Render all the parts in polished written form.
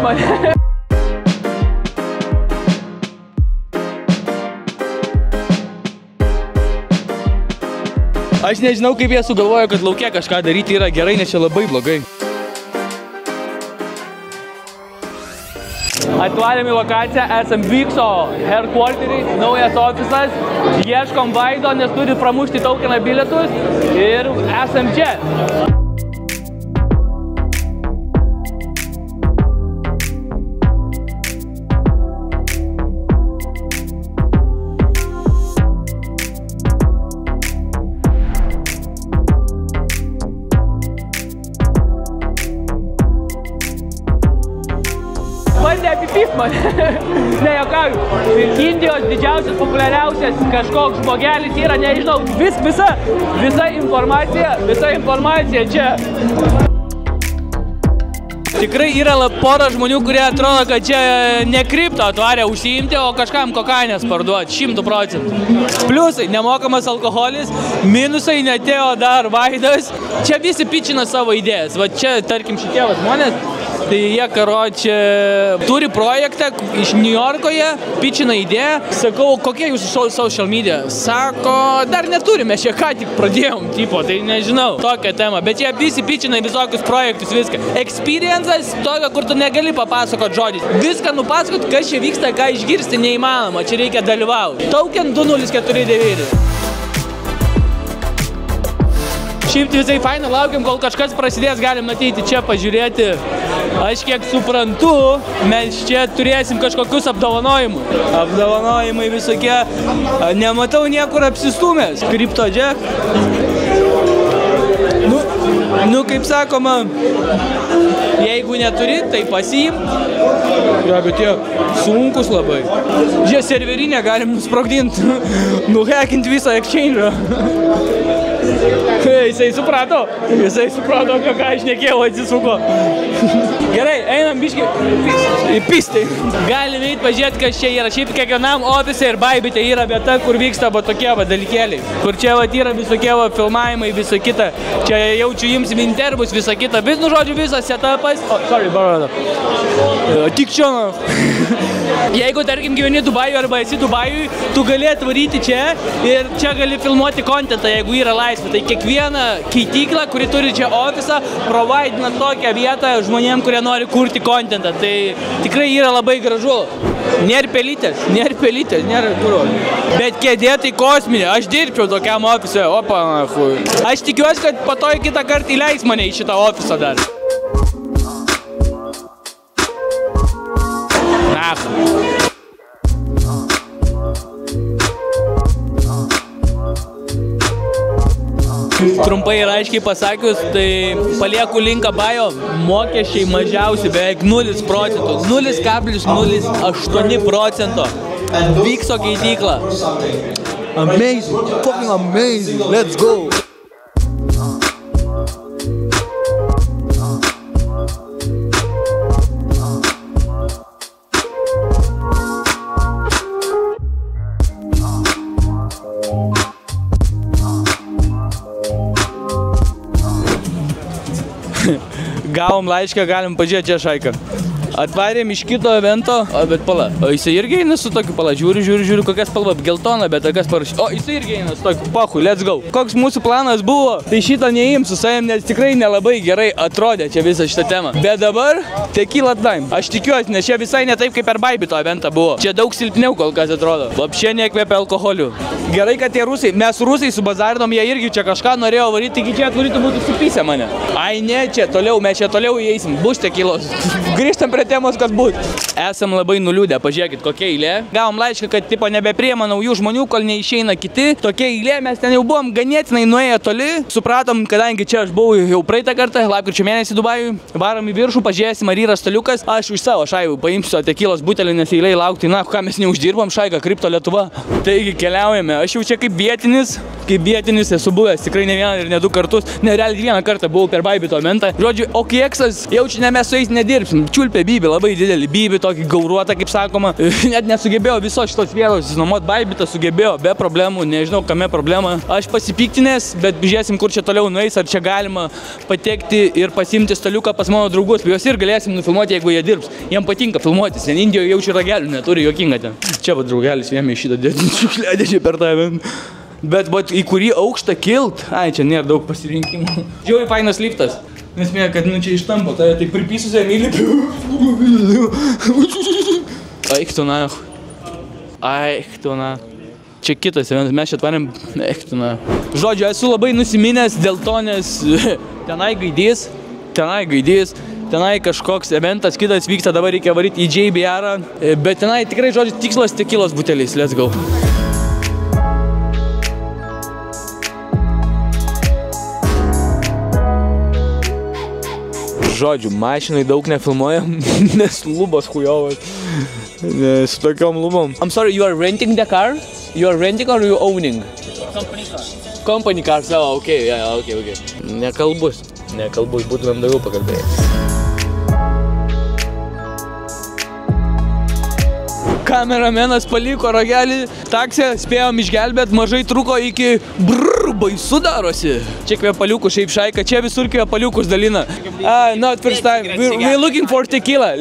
mane. Aš nežinau, kaip jie sugalvojo, kad lauke kažką daryti yra gerai, nes čia labai blogai. Atvarėm į lokaciją, esam Vikso headquarterį, naujas ofisas, ieškom Vaido, nes turi pramušti tokeną bilietus ir esam čia. Bandė apipyst mane. Nejokauju. Indijos didžiausias, populiariausias kažkoks žmogelis yra, nežinau, visa informacija čia. Tikrai yra pora žmonių, kurie atrodo, kad čia ne kripto atvarė užsiimti, o kažkam kokainės parduoti, 100%. Pliusai, nemokamas alkoholis, minusai netėjo dar Vaidas. Čia visi pičina savo idėjas. Va čia, tarkim, šitie žmonės, tai jie, karočią, turi projektą iš New Yorkoje, pičina idėją. Sakau, kokie jūsų social media? Sako, dar neturime, čia ką tik pradėjom, tipo, tai nežinau, tokią temą. Bet jie visi pičina visokius projektus, viską. Experiences, tokia, kur tu negali papasakot žodžiais. Viską nupasakot, kas čia vyksta, ką išgirsti neįmanoma, čia reikia dalyvauti. Token 2049. Šiaip visai faina, laukiam, kol kažkas prasidės, galim ateiti čia pažiūrėti. Aš kiek suprantu, mes čia turėsim kažkokius apdovanojimus. Apdovanojimai visokie, nematau niekur apsistumęs. Crypto Jack. Nu, kaip sakoma, jeigu neturi, tai pasiim. Ja, bet jie sunkus labai. Žiūrė, serverinę galim nusprogdinti, nuhackinti visą exchange. Jisai suprato, apie ką aš nekėjau, atsisuko. Gerai, einam biškį į pistį. Galim eiti pažiūrėti, kas čia yra. Šiaip kiekvienam ofise ir baibite yra vieta, kur vyksta tokie dalykėliai. Kur čia yra visokie filmavimai, viso kita. Čia jaučiu imsim interbus, visą kitą. Bet, nu žodžiu, visas setupas. Sorry, barodo. Tik čia. Jeigu, tarkim, gyveni Dubajui arba esi Dubajui, tu gali atvaryti čia ir čia gali filmuoti kontentą, jeigu yra laisvė. Tai kiekviena keityklą, kuri turi čia ofisą, providina tokią vietą žmonėm, kurie nori kurti kontentą. Tai tikrai yra labai gražu. Nėra pelytės, nėra kuro. Bet kėdė tai kosminė. Aš dirbčiau tokiam ofise. Opa, hui. Aš tikiuosi, kad po to kitą kartą įleis mane į šitą ofisą dar. Trumpai ir aiškiai pasakius, tai palieku linką bio, mokesčiai mažiausi, beveik 0%, 0,08%. Vikso keitykla. Amazing, fucking amazing, let's go. Gavom laišką, galim pažiūrėti čia šaiką. Atvarėm iš kito evento, bet pala, o jisai irgi eina su tokiu, pala, žiūriu, kokia spalva, geltona, bet kas parašy. O, jisai irgi eina su tokiu, pahu, let's go. Koks mūsų planas buvo, tai šitą neimsiu su savim, nes tikrai nelabai gerai atrodė čia visą šitą temą. Bet dabar, tequila time. Aš tikiuosi, nes čia visai ne taip, kaip per baibito eventą buvo. Čia daug silpniau kol kas atrodo. Lapšė nekvepia alkoholiu. Gerai, kad tie rusai, mes rusai subazarinom, jie irgi čia kažką norėjo varyti, taigi čia atvarytų būtų supysę mane. Ai ne, čia toliau, mes čia toliau įeisim, bus tequilos. Grįžtam prie temos, kas būt. Esam labai nuliūdę, pažiūrėkit, kokia eilė. Gavom laišką, kad tipo nebepriima naujų žmonių, kol neišeina kiti. Tokia eilė, mes ten jau buvom ganėtinai nuėję toli. Supratom, kadangi čia aš buvau jau praeitą kartą, lapkričio mėnesį Dubajui, varom į viršų, pažiūrėsim, ar yra staliukas. Aš už savo šaivų paimsiu tequilos butelį, nes eilėj laukti, na, ką mes neuždirbam, šaiką, Crypto Lietuva. Taigi keliaujame. Aš jau čia kaip vietinis esu buvęs, tikrai ne vieną ir ne du kartus. Nerealiai vieną kartą buvau per baibito eventą. Žodžiu, OKX-as, jau čia ne mes su jais nedirbsim. Čiulpė bybį, labai didelį bybį, tokį gauruotą, kaip sakoma. Net nesugebėjau viso šitos vietos įsinuomot, baibitą sugebėjo, be problemų, nežinau, kame problema. Aš pasipiktinęs, bet žiūrėsim, kur čia toliau nueis, ar čia galima patekti ir pasimti staliuką pas mano draugus. Juos ir galėsim nufilmuoti, jeigu jie dirbs. Jiem patinka filmuotis, ten Indijoje jaučiu ragelių, neturi, juokinga ten. Čia va draugelis jėmė šitą šiukšliadėžį per tave. Bet į kurį aukštą kilt, čia nėra daug pasirinkimų. Žiauriai fainas liftas. Nes mėga, kad čia ištampo, tai taip pripysusiai myliu. Eik tu na. Eik tu na. Čia kitas, mes čia atvarėm, eik tu na. Žodžiu, esu labai nusiminęs dėl to, nes tenai gaidys, tenai kažkoks eventas, kitas vyksta, dabar reikia varyti į JBR-ą, bet tenai tikrai, žodžiu, tikslas tekilos buteliais, let's go. Žodžiu, mašinai daug nefilmuojam, nes lubos hujovas. Su tokiom lubom. I'm sorry, you are renting the car? You are renting or you owning? Company car. Company car, so, okay, yeah, okay. Nekalbus, būtumėm daugiau pakalbėjęs. Kameramenas paliko ragelį, taksę spėjom išgelbėt, mažai truko iki baisu darosi. Čia kvepaliukų šiaip šaika, čia visur kvepaliukus dalina. Not first time, we're looking for tequila,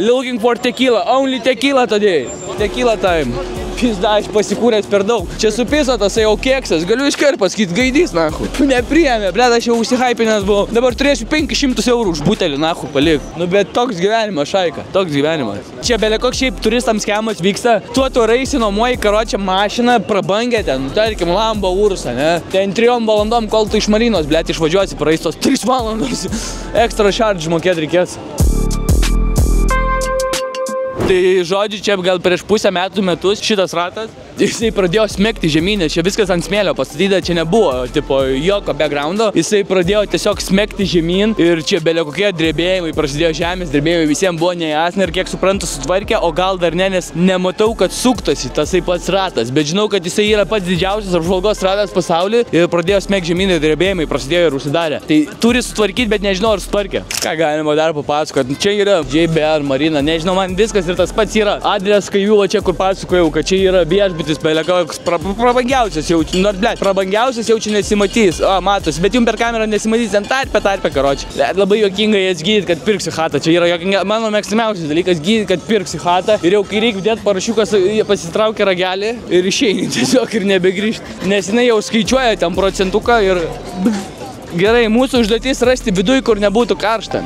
only tequila today. Tequila time. Pizda, aš pasikūręs per daug. Čia supiso tasai jau keksas, galiu iškart pasakyti, gaidys, nahu. Nepriėmė, blėt, aš jau užsihaipinęs buvau. Dabar turėsiu 500 eurų už butelį, nahu, palik. Nu, bet toks gyvenimas, šaika, toks gyvenimas. Čia belekok šiaip turistams skemas vyksta, tu reisi nuomoji karočią mašiną, prabangę ten, tarkim, Lambo Ursą, ne? Ten 3 valandom, kol tu iš Marinos, blėt, išvažiuosi, praeis tos 3 valandos, ekstra charge mokėt reikės. Tai žodžiu, čia gal prieš pusę metus šitas ratas, jisai pradėjo smegti žemynę, čia viskas ant smėlio pastatyta, čia nebuvo tipo jokio backgroundo, jisai pradėjo tiesiog smegti žemyn ir čia belė kokie drebėjimai, prasidėjo žemės drebėjimai, visiems buvo nejasna ir kiek suprantu sutvarkė, o gal dar ne, nes nematau, kad suktasi tasai pats ratas, bet žinau, kad jisai yra pats didžiausias apžvalgos ratas pasaulyje ir pradėjo smegti žemyn ir drebėjimai, prasidėjo ir užsidarė. Tai turi sutvarkyti, bet nežinau, ar sutvarkė. Ką galima dar papasakoti? Čia yra JBR Marina, nežinau, man viskas ir tas pats yra. Adres Kaiviulo čia, kur pasakojau, kad čia yra viešbutis, belekaus prabangiausias jaučiu, nors, blėt, prabangiausias jaučiu nesimatys, matos, bet jums per kamerą nesimatys, ten tarpe, karoči. Labai juokinga jas gydyti, kad pirksi chatą, čia yra juokinga, mano mėgstamiausias dalykas gydyti, kad pirksi chatą ir jau kai reikia dėti parašiukas, pasitraukia ragelį ir išeini tiesiog ir nebegrįžti, nes jinai jau skaičiuoja ten procentuką ir gerai, mūsų užduotis rasti viduj, kur nebūtų karšta.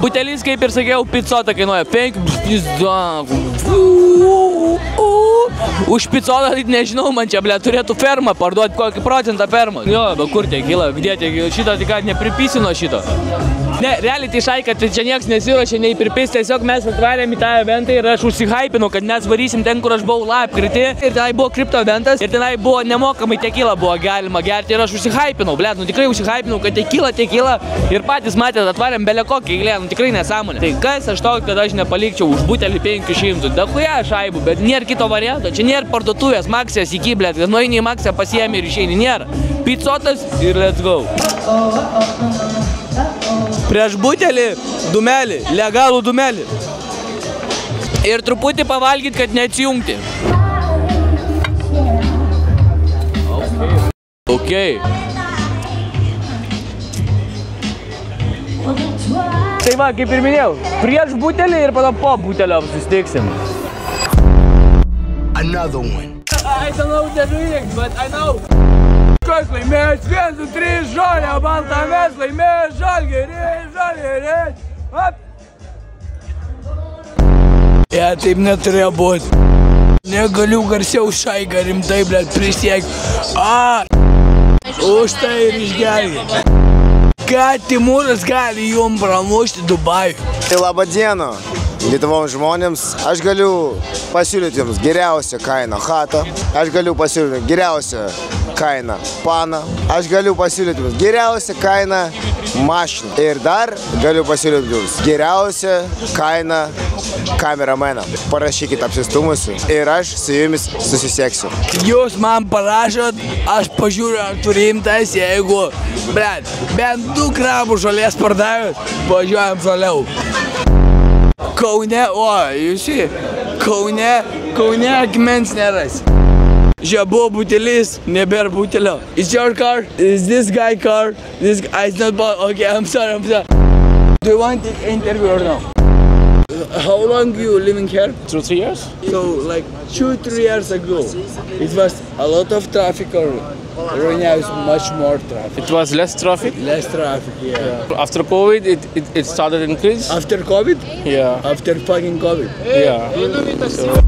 Butelis, kaip ir sakiau, picotą kainuoja 5 už picotą, tai nežinau, man čia, ble, turėtų fermą parduoti, kokį procentą fermą. Jo, bet kur tekila, kde tekila, šitą tik nepripysino šito. Ne, realiai tai šaika, tai čia nieks nesiruošė nei pripis, tiesiog mes atvarėm į tą eventą ir aš užsihaipinau, kad mes varysim ten, kur aš buvau lapkritį ir tenai buvo kripto eventas ir tenai buvo nemokamai tekila buvo galima gerti ir aš užsihaipinau, blėt, nu tikrai užsihaipinau, kad tekila ir patys matėt, atvarėm belekokį eilę, nu tikrai nesąmonė. Tai kas aš toks, kad aš nepalikčiau už butelį 500, dachuja šaibų, bet nėra kito varianto, čia nėra parduotuvės, Maksės iki, blėt, kad nueini į Maksę pasiemi ir išeini, nėra. Picotas ir let's go. Prieš butelį dumelį, legalų dumelį. Ir truputį pavalgyti, kad neatsijungti. Ok. Tai va, kaip ir minėjau, prieš butelį ir pada po butelio susitiksim. Another one. I don't know the lyrics, but I know. Kas laimės 1, 2, 3, žolė, balta, mes laimės žalgerį. Taip neturėjo būti. Negaliu garsiau šaiką rimtai, blėt, prisiek. Už tai ir išgelbė. Ką Timūras gali jum pramušti Dubajų? Tai labą dieną Lietuvos žmonėms. Aš galiu pasiūlyti jums geriausią kainą chatą. Aš galiu pasiūlyti geriausią kaina pana. Aš galiu pasiūlyti jums geriausią kainą mašiną. Ir dar galiu pasiūlyti jums geriausią kainą kamerameną. Parašykit apsistumusiu ir aš su jumis susisieksiu. Jūs man parašot, aš pažiūriu, ar turimtas, jeigu, bent 2 gramų žolės pardavęs, važiuojam toliau. Kaune, Kaune akmens neras. Buvo butelis, nebėra butelio. Is your car? Is this guy car? This guy is not bought. Okay, I'm sorry. Do you want an interview or no? How long you living here? 2-3 years? So like 2-3 years ago, it was a lot of traffic or right now it's much more traffic? It was less traffic. Less traffic, yeah. After COVID, it started to increase. After COVID? Yeah. After fucking COVID? Yeah.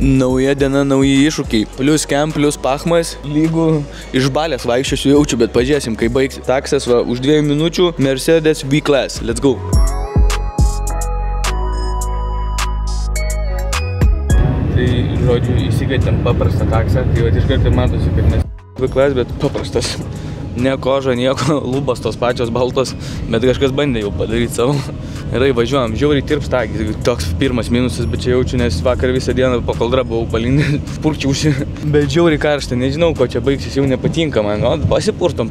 Nauja diena, nauji iššūkiai. Plius kem, plius pachmas. Lygų iš balės vaikščiosiu jaučiu, bet pažiūrėsim, kai baigsi. Taksas va, už 2 minučių Mercedes V-Class. Let's go. Tai, žodžiu, įsikvietėm paprastą taksą. Tai va, iš karto matosi, kad nes V-Class, bet paprastas. Ne koža, nieko, lubos tos pačios baltos, bet kažkas bandė jau padaryti savo. Gerai, važiuojam, žiauriai tirpsta, toks pirmas minusas, bet čia jaučiu, nes vakar visą dieną po kaldrą buvau palindęs, spurčiausi. Bet žiauriai karšta, nežinau, ko čia baigsis, jau nepatinka man. O, pasipurtom,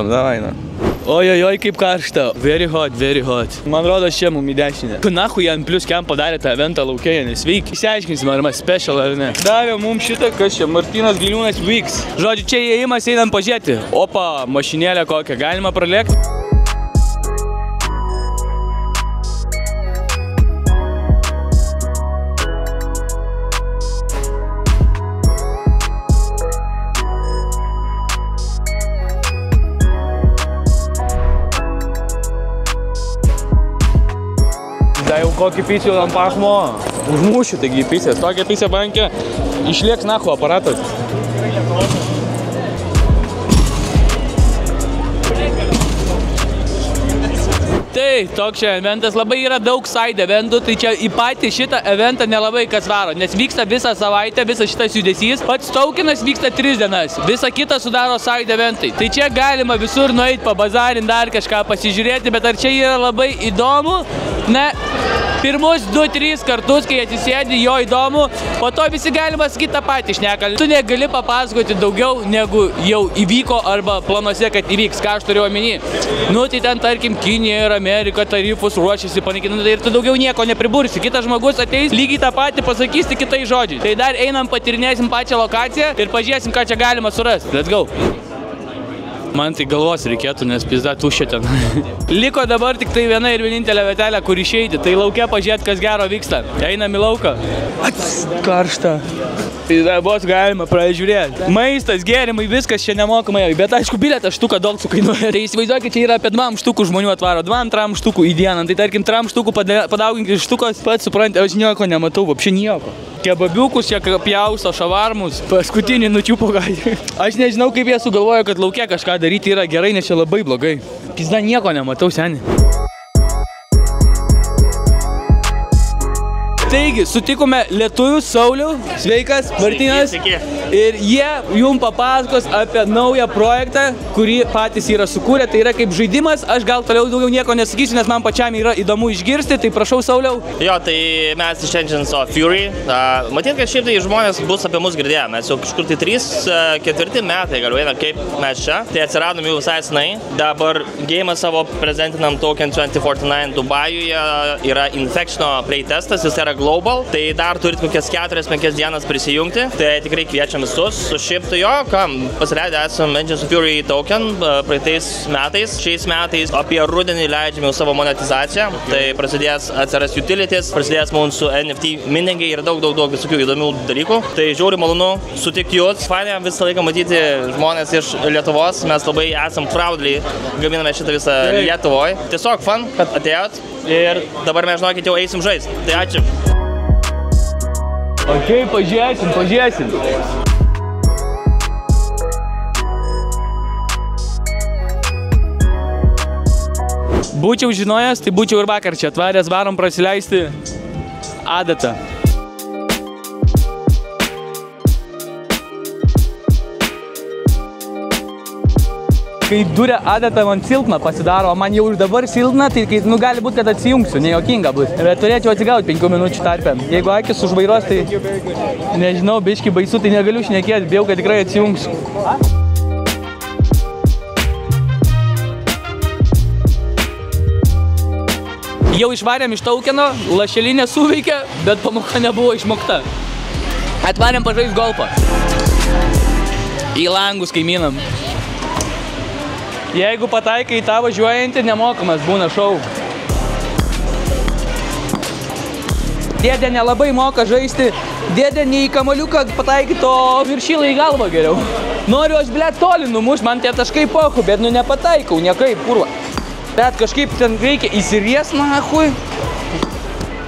davai, na. Ojojoj, kaip karšta. Very hot, very hot. Man rodos, čia mum į dešinę. Nahui ant plius kem padarė tą eventą laukėje, nes veik. Išsiaiškinsim, ar mes special ar ne. Davė mum šitą, kas čia, Martynas Giliūnas Vyks. Žodžiu, čia įėjimas, einam pažiūrėti. Opa, mašinėlę kokią, galima pralėkti. Da jau kokį pisį ant pachmo užmušiu, taigi pisės. Tokia pisė bankė, išlieks nahu aparatas. Tai, toks čia eventas, labai yra daug side eventų, tai čia į patį šitą eventą nelabai kas varo, nes vyksta visą savaitę, visas šitas judesys. Pats tokenas vyksta 3 dienas, visą kitą sudaro side eventai. Tai čia galima visur nueiti, pabazarinti, dar kažką pasižiūrėti, bet ar čia yra labai įdomu? Ne, pirmus 2-3 kartus, kai atsisėdi, jo įdomu, po to visi galima sakyti tą patį šneka. Tu negali papasakoti daugiau, negu jau įvyko arba planuose, kad įvyks, ką aš turiu omeny. Nu, tai ten, tarkim, Kinija ir Amerika tarifus ruošiasi panaikinti ir tu daugiau nieko nepribursi. Kitas žmogus ateis, lygiai tą patį pasakys tik kitais žodžiais. Tai dar einam, patyrinėsim pačią lokaciją ir pažiūrėsim, ką čia galima surasti. Let's go. Man tai galvos reikėtų, nes pizda tuščia ten. Liko dabar tik tai viena ir vienintelė vietelė, kur išeiti. Tai lauke pažiūrėti, kas gero vyksta. Einam į lauką. Karšta. Pizda, bus galima pražiūrėti. Maistas, gėrimai, viskas čia nemokamai. Bet aišku, bilietą štuką dolcų kainuoja. Tai įsivaizduokit, čia yra apie 2 štukų žmonių atvaro. 2-3 štukų į dieną. Tai tarkim, 3 štukų padauginkit štukos. Pats suprantate, aš nieko nematau, apšė nieko. Kebabiukus, čia pjausto, šavarmus. Paskutinį nučiupo gali. Aš nežinau, kaip jie sugalvojo, kad lauke kažką daryti yra gerai, nes čia labai blogai. Pizda, nieko nematau, seni. Taigi, sutikome lietuvių Saulių, sveikas, Martynas, ir jie jums papasakos apie naują projektą, kurį patys yra sukūrę, tai yra kaip žaidimas, aš gal toliau daugiau nieko nesakysiu, nes man pačiam yra įdomu išgirsti, tai prašau Sauliau. Jo, tai mes iš Engines of Fury, matyt, kad šiaip tai žmonės bus apie mus girdėję, mes jau kažkur tai 3-4 metai galiu eina kaip mes čia, tai atsiradom jau visai senai, dabar geimą savo prezentinam Token 2049 Dubajuje, yra Infectiono playtestas, jis yra global, tai dar turit kokias 4-5 dienas prisijungti, tai tikrai kviečiam visus. Su šiaip tai jo, pasileidę esam Engines of Fury token praeitais metais. Šiais metais apie rudenį leidžiame jau savo monetizaciją, tai prasidės atsiras utilities, prasidės mums su NFT miningai ir daug visokių įdomių dalykų. Tai žiauriai malonu sutikti jūs. Fainai visą laiką matyti žmonės iš Lietuvos, mes labai esam proudly gaminame šitą visą Lietuvoje. Tiesiog fan, kad atėjot ir dabar mes žinokit jau eisim žaist. Tai ačiū. Ok, pažiūrėsim. Būčiau žinojęs, tai būčiau ir vakar čia atvaręs, varom prasileisti adatą. kai duria adata man silpna pasidaro, o man jau ir dabar silpna, tai kai, nu, gali būti, kad atsijungsiu, nejuokinga bus. Bet turėčiau atsigauti 5 minučių tarpę. Jeigu akis užvairos, tai nežinau, biški baisu, tai negaliu šnekėti, bijau, kad tikrai atsijungsiu. Jau išvarėm iš Taukeno, lašelinė suveikė, bet pamoka nebuvo išmokta. Atvarėm pažais golfą. Į langus kaimynam. Jeigu pataikai į tą važiuojantį, nemokamas būna šou. Dėdė nelabai moka žaisti. Dėdė ne į kamaliuką pataikyt, o viršylą į galvą geriau. Noriu aš, blet, toli numuš, man tie taškai pochu, bet nu nepataikau, niekaip, kurva. Bet kažkaip ten reikia įsiries, nahui.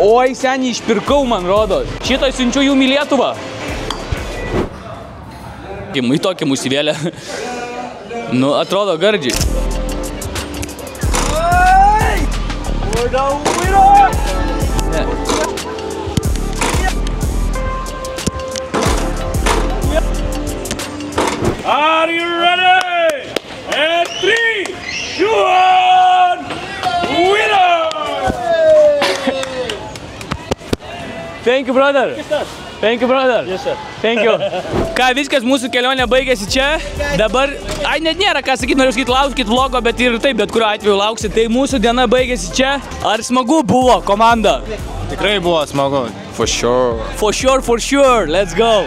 Oi, seniai, išpirkau, man rodo. Šitą siunčiu jum į Lietuvą. Į tokį musivėlę. Nu, atrodo gardžiai. Ne. Are you ready? And 3, 2, 1, winner! Thank you, brother. Thank you, brother. Yes, sir. Thank you. Ką, viskas, mūsų kelionė baigėsi čia. Dabar, net nėra ką sakyti, noriu sakyti, laukit vlogo, bet ir taip, bet kuriuo atveju lauksit. Tai mūsų diena baigėsi čia. Ar smagu buvo, komanda? Tikrai buvo smagu. For sure. For sure, for sure. Let's go.